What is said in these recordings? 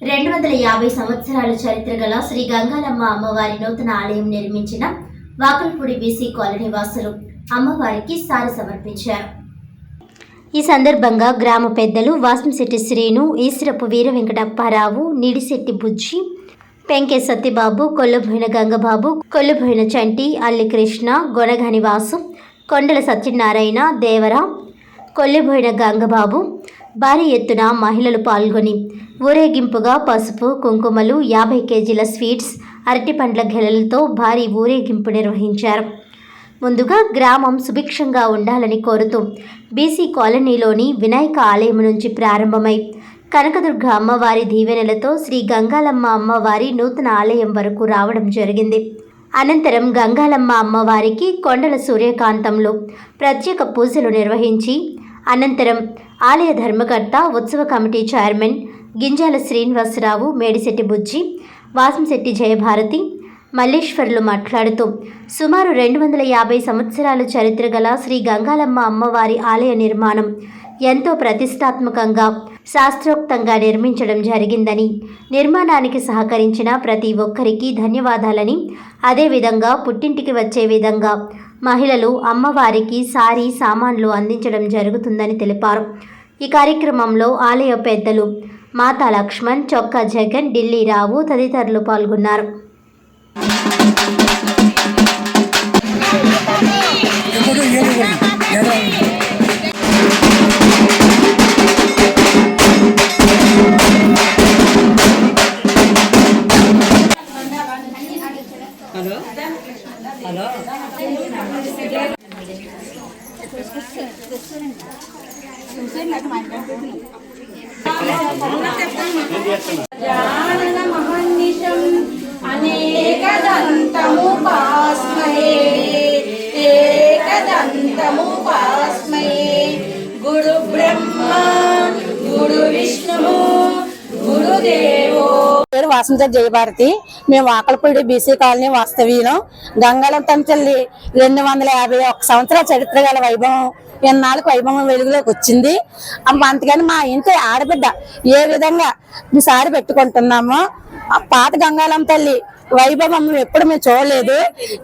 250 సంవత్సరాల చరిత్ర గల శ్రీ గంగాలమ్మ అమ్మవారి నూతన ఆలయం నిర్మించిన వాకల్పూడి బీసీ కాలనీ వాసులు అమ్మవారికి సారి సమర్పించారు. ఈ సందర్భంగా గ్రామ పెద్దలు వాసంశెట్టి శ్రీను, ఈశ్వరపు వీర వెంకటప్పారావు, నిడిశెట్టి బుజ్జి, పెంకే సత్యబాబు, కొల్లబోయిన గంగబాబు, కొల్లబోయిన చంటి, అల్లి కృష్ణ, గొనగాని వాసు, కొండల సత్యనారాయణ, దేవర, కొల్లబోయిన గంగబాబు భారీ ఎత్తున మహిళలు పాల్గొని ఊరేగింపుగా పసుపు, కుంకుమలు, 50 కేజీల స్వీట్స్, అరటిపండ్ల గెలలతో భారీ ఊరేగింపు నిర్వహించారు. ముందుగా గ్రామం సుభిక్షంగా ఉండాలని కోరుతూ బీసీ కాలనీలోని వినాయక ఆలయం నుంచి ప్రారంభమై కనకదుర్గ అమ్మవారి దీవెనలతో శ్రీ గంగాలమ్మ అమ్మవారి నూతన ఆలయం వరకు రావడం జరిగింది. అనంతరం గంగాలమ్మ అమ్మవారికి కొండల సూర్యకాంతంలో ప్రత్యేక పూజలు నిర్వహించి అనంతరం ఆలయ ధర్మకర్త, ఉత్సవ కమిటీ చైర్మన్ గింజాల శ్రీనివాసరావు, మేడిశెట్టి బుజ్జి, వాసంశెట్టి జయభారతి, మల్లేశ్వర్లు మాట్లాడుతూ సుమారు 250 సంవత్సరాల చరిత్ర గల శ్రీ గంగాలమ్మ అమ్మవారి ఆలయ నిర్మాణం ఎంతో ప్రతిష్టాత్మకంగా శాస్త్రోక్తంగా నిర్మించడం జరిగిందని, నిర్మాణానికి సహకరించిన ప్రతి ఒక్కరికి ధన్యవాదాలని, అదేవిధంగా పుట్టింటికి వచ్చే విధంగా మహిళలు అమ్మవారికి సారీ సామాన్లు అందించడం జరుగుతుందని తెలిపారు. ఈ కార్యక్రమంలో ఆలయ పెద్దలు మాతా లక్ష్మణ్, చొక్కా జగన్, ఢిల్లీ రావు తదితరులు పాల్గొన్నారు. గురు బ్రహ్మ గురు విష్ణు గురుదేవో. పేరు వాసంశెట్టి జయభారతి. మేము వాకల్పూడి బీసీ కాలనీ వాస్తవ్యం. గంగాలమ్మ తల్లి 251 సంవత్సరాల చరిత్ర గల వైభవం ఎన్నాళ్ళకు వైభవం వెలుగులోకి వచ్చింది. అంతకని మా ఇంటి ఆడబిడ్డ ఏ విధంగా సారి పెట్టుకుంటున్నామో పాత గంగాలమ్మ తల్లి వైభవం ఎప్పుడు మేము చూడలేదు.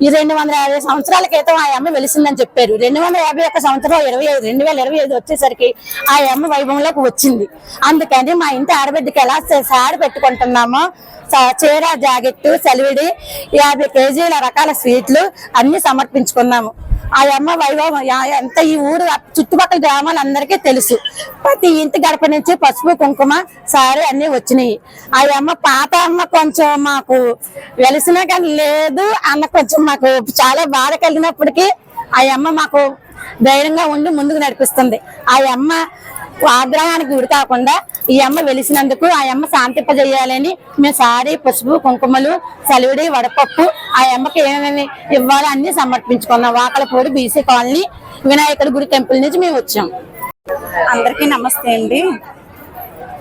ఈ 250 సంవత్సరాల క్రితం ఆ అమ్మ వెలిసిందని చెప్పారు. 251 సంవత్సరం 2025 వచ్చేసరికి ఆ అమ్మ వైభవంలోకి వచ్చింది. అందుకని మా ఇంటి ఆడబిడ్డకి ఎలా సారి పెట్టుకుంటున్నామో చీర, జాకెట్, సెలవిడి, 50 కేజీల రకాల స్వీట్లు అన్ని సమర్పించుకున్నాము. ఆ అమ్మ వైభవం ఎంత ఈ ఊరు చుట్టుపక్కల గ్రామాలందరికీ తెలుసు. ప్రతి ఇంటి గడప నుంచి పసుపు, కుంకుమ, సారీ అన్ని వచ్చినాయి. ఆ అమ్మ పాత అమ్మ కొంచెం మాకు వెలిసినా కానీ లేదు అన్న కొంచెం మాకు చాలా బాధ కలిగినప్పటికీ ఆ అమ్మ మాకు ధైర్యంగా ఉండి ముందుకు నడిపిస్తుంది. ఆ అమ్మ ఆగ్రహానికి గురి కాకుండా ఈ అమ్మ వెలిసినందుకు ఆ అమ్మ శాంతింపజేయాలని మేము సారీ, పసుపు, కుంకుమలు, సలివిడి, వడపప్పు ఆ అమ్మకి ఏమేమి ఇవ్వాలో అన్ని సమర్పించుకున్నాం. వాకల్పూడి బీసీ కాలనీ వినాయకుడి గుడి టెంపుల్ నుంచి మేము వచ్చాం. అందరికీ నమస్తే అండి.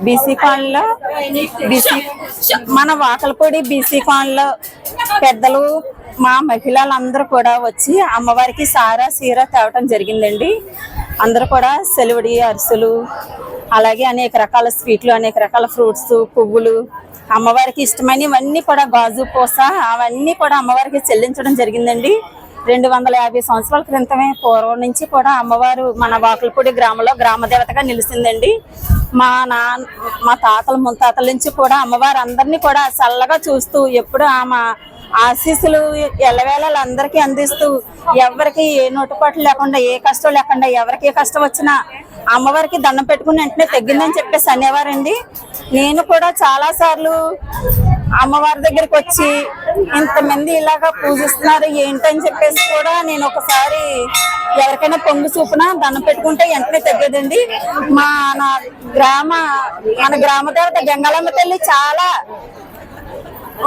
బీసీ కాలనీలో మన వాకల్పూడి బీసీ కాలనీలో పెద్దలు, మా మహిళలందరూ కూడా వచ్చి అమ్మవారికి సారా, సీర తేవటం జరిగిందండి. అందరూ కూడా సెలవుడి, అరిసెలు, అలాగే అనేక రకాల స్వీట్లు, అనేక రకాల ఫ్రూట్స్, పువ్వులు, అమ్మవారికి ఇష్టమైనవన్నీ కూడా గాజు పూస అవన్నీ కూడా అమ్మవారికి చెల్లించడం జరిగిందండి. 250 సంవత్సరాల క్రితమే పూర్వం నుంచి కూడా అమ్మవారు మన వాకల్పూడి గ్రామంలో గ్రామదేవతగా నిలిచిందండి. మా తాతల ముత్తాతల నుంచి కూడా అమ్మవారు అందరినీ కూడా చల్లగా చూస్తూ ఎప్పుడు ఆమె ఆశీస్సులు ఎల్లవేళలు అందరికీ అందిస్తూ ఎవరికి ఏ నోటుపాట్లు లేకుండా, ఏ కష్టం లేకుండా, ఎవరికి ఏ కష్టం వచ్చినా అమ్మవారికి దండం పెట్టుకుని వెంటనే తగ్గిందని చెప్పేసి అనేవారండి. నేను కూడా చాలా సార్లు అమ్మవారి దగ్గరికి వచ్చి ఇంతమంది ఇలాగా పూజిస్తున్నారు ఏంటని చెప్పేసి కూడా నేను ఒకసారి ఎవరికైనా పొంగు చూపున దండం పెట్టుకుంటే వెంటనే తగ్గేదండి. మన గ్రామ దేవత గంగాలమ్మ తల్లి చాలా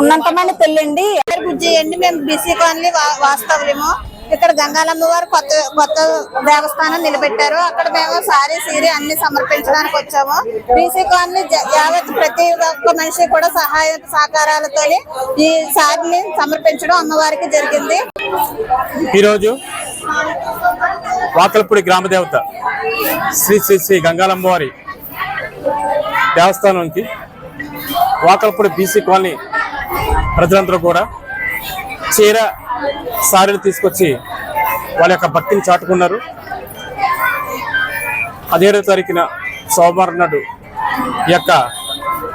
ఉన్నంతమైన తెల్లండి. బుజ్జి అండి. మేము బీసీ కాలనీ వాస్తవ్యము. ఇక్కడ గంగాలమ్మ వారు కొత్త దేవస్థానం నిలబెట్టారు. అక్కడ మేము సారీ, సీరీ అన్ని సమర్పించడానికి వచ్చాము. బీసీ కాలనీ యావత్ ప్రతి ఒక్క మనిషి కూడా సహాయ సహకారాలతో ఈ సారీని సమర్పించడం అమ్మవారికి జరిగింది. ఈరోజు వాకల్పూడి గ్రామ దేవత శ్రీ శ్రీ శ్రీ గంగాలమ్మ వారి దేవస్థానానికి వాకల్పూడి బీసీ కాలనీ ప్రజలందరూ కూడా చీర సారీలు తీసుకొచ్చి వాళ్ళ యొక్క భక్తిని చాటుకున్నారు. అదే తారీఖున సోమవారం నాడు ఈ యొక్క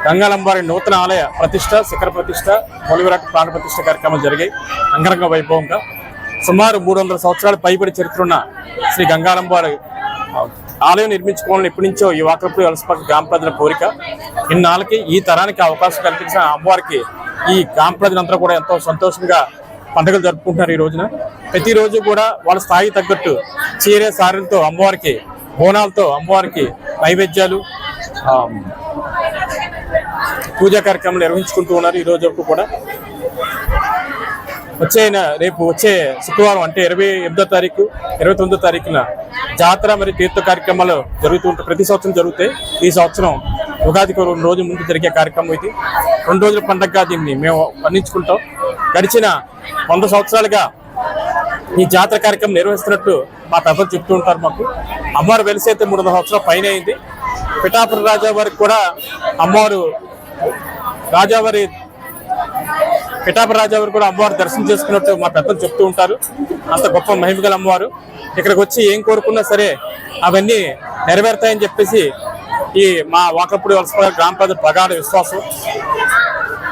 గంగాలమ్మవారి నూతన ఆలయ ప్రతిష్ట, శిఖర ప్రతిష్ట, మొలివిరాట్ ప్రాణ ప్రతిష్ట కార్యక్రమాలు జరిగాయి అంగరంగ వైభవంగా. సుమారు 300 సంవత్సరాలు పైబడి చరిత్ర ఉన్న శ్రీ గంగాలమ్మవారి ఆలయం నిర్మించుకోవాలని ఎప్పటి నుంచో ఈ వాకల్పూడి వలసపాక గ్రామ ప్రజల కోరిక. ఇన్నాళ్ళకి ఈ తరానికి అవకాశం కల్పించిన అమ్మవారికి ఈ గ్రామ ప్రజలందరూ కూడా ఎంతో సంతోషంగా పండుగలు జరుపుకుంటున్నారు. ఈ రోజున ప్రతిరోజు కూడా వాళ్ళ స్థాయి తగ్గట్టు చీరే సారీలతో అమ్మవారికి, బోనాలతో అమ్మవారికి నైవేద్యాలు, పూజా కార్యక్రమాలు నిర్వహించుకుంటూ ఉన్నారు. ఈ రోజు వరకు కూడా రేపు వచ్చే శుక్రవారం అంటే 28వ తారీఖు 29వ తారీఖున జాతర మరియు తీర్థ కార్యక్రమాలు జరుగుతూ ఉంటాయి. ప్రతి సంవత్సరం జరుగుతాయి. ఈ సంవత్సరం ఉగాదికి 2 రోజుల ముందు జరిగే కార్యక్రమం ఇది. 2 రోజుల పండుగగా దీన్ని మేము వర్ణించుకుంటాం. గడిచిన 100 సంవత్సరాలుగా ఈ జాతర కార్యక్రమం నిర్వహిస్తున్నట్టు మా పెద్దలు చెప్తూ ఉంటారు. మాకు అమ్మవారు వెలిసి అయితే 300 సంవత్సరాల పైన అయింది. పిఠాపురం రాజా వారికి కూడా అమ్మవారు పిఠాపురం రాజా వారు కూడా అమ్మవారు దర్శనం చేసుకున్నట్టు మా పెద్దలు చెప్తూ ఉంటారు. అంత గొప్ప మహిమగల అమ్మవారు. ఇక్కడికి వచ్చి ఏం కోరుకున్నా సరే అవన్నీ నెరవేరుతాయని చెప్పేసి ఈ మా వాకల్పూడి వలసపాక గ్రామ ప్రజల ప్రగాఢ విశ్వాసం.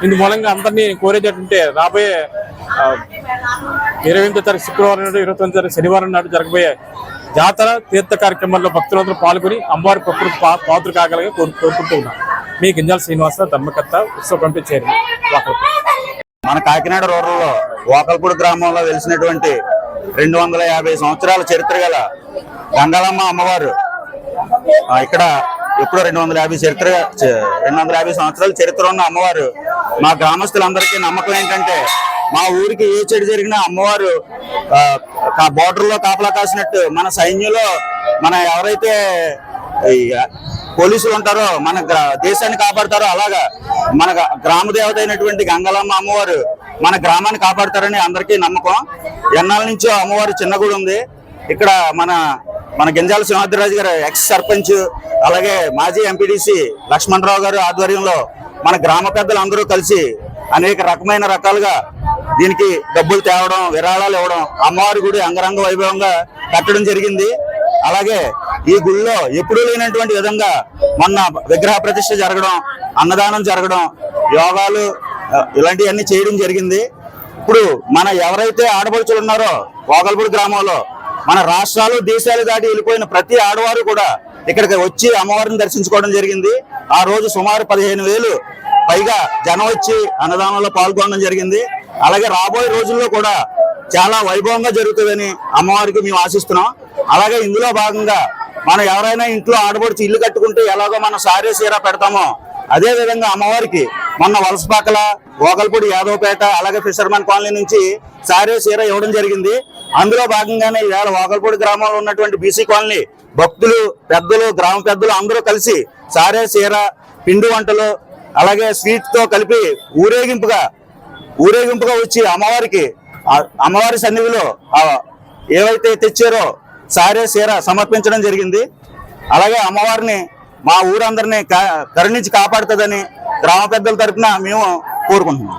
ఇందు మూలంగా అందరినీ కోరేటంటే రాబోయే 28వ తారీఖు శుక్రవారం నాడు, 29వ తారీఖు శనివారం నాడు జరగబోయే జాతర తీర్థ కార్యక్రమాల్లో భక్తులందరూ పాల్గొని అమ్మవారి పాత్ర కాగలగా కోరుకుంటూ ఉన్నాం. మీ గింజాల శ్రీనివాస ధర్మకర్త, ఉత్సవ కమిటీ చైర్మన్, వాకల్పూడి. మన కాకినాడ రూరల్లో వాకల్పూడి గ్రామంలో వెలిసినటువంటి 250 సంవత్సరాల చరిత్ర గల గంగాలమ్మ అమ్మవారు ఇక్కడ ఎప్పుడో 250 సంవత్సరాల చరిత్ర ఉన్న అమ్మవారు. మా గ్రామస్తులందరికీ నమ్మకం ఏంటంటే మా ఊరికి ఏ చెడు జరిగినా అమ్మవారు బోర్డర్ లో కాపలా కాసినట్టు, మన సైన్యంలో మన ఎవరైతే పోలీసులు ఉంటారో మన దేశాన్ని కాపాడతారో అలాగా మన గ్రామ దేవత అయినటువంటి గంగాలమ్మ అమ్మవారు మన గ్రామాన్ని కాపాడతారని అందరికీ నమ్మకం. ఎన్నాళ్ళ నుంచో అమ్మవారు చిన్న గుడి ఉంది ఇక్కడ. మన గింజాల సింహాద్రిరాజు గారు ఎక్స్ సర్పంచ్, అలాగే మాజీ ఎంపీడీసీ లక్ష్మణరావు గారు ఆధ్వర్యంలో మన గ్రామ పెద్దలు అందరూ కలిసి అనేక రకాలుగా దీనికి డబ్బులు తేవడం, విరాళాలు ఇవ్వడం, అమ్మవారి గుడి అంగరంగ వైభవంగా కట్టడం జరిగింది. అలాగే ఈ గుడిలో ఎప్పుడూ లేనటువంటి విధంగా మొన్న విగ్రహ ప్రతిష్ఠ జరగడం, అన్నదానం జరగడం, యోగాలు ఇలాంటివన్నీ చేయడం జరిగింది. ఇప్పుడు మన ఎవరైతే ఆడపడుచులు ఉన్నారో వాకల్పూడి గ్రామంలో మన రాష్ట్రాలు దేశాలు దాటి వెళ్ళిపోయిన ప్రతి ఆడవారు కూడా ఇక్కడికి వచ్చి అమ్మవారిని దర్శించుకోవడం జరిగింది. ఆ రోజు సుమారు 15,000 పైగా జనం వచ్చి అన్నదానంలో పాల్గొనడం జరిగింది. అలాగే రాబోయే రోజుల్లో కూడా చాలా వైభవంగా జరుగుతుందని అమ్మవారికి మేము ఆశిస్తున్నాం. అలాగే ఇందులో భాగంగా మనం ఎవరైనా ఇంట్లో ఆడబడుచు ఇల్లు కట్టుకుంటే ఎలాగో మనం సారే సీరా పెడతామో అదే విధంగా అమ్మవారికి మొన్న వలసపాకల, వాకల్పూడి యాదవపేట, అలాగే ఫిషర్మన్ కాలనీ నుంచి సారే సీర ఇవ్వడం జరిగింది. అందులో భాగంగానే ఇవాళ వాకల్పూడి గ్రామంలో ఉన్నటువంటి బీసీ కాలనీ భక్తులు, పెద్దలు, గ్రామ పెద్దలు అందరూ కలిసి సారే సీర, పిండి వంటలు, అలాగే స్వీట్ తో కలిపి ఊరేగింపుగా వచ్చి అమ్మవారి సన్నిధిలో ఏవైతే తెచ్చారో సారే సీర సమర్పించడం జరిగింది. అలాగే అమ్మవారిని మా ఊరందరినీ కరుణించి కాపాడుతుందని గ్రామ పెద్దల తరఫున మేము కోరుకుంటున్నాం.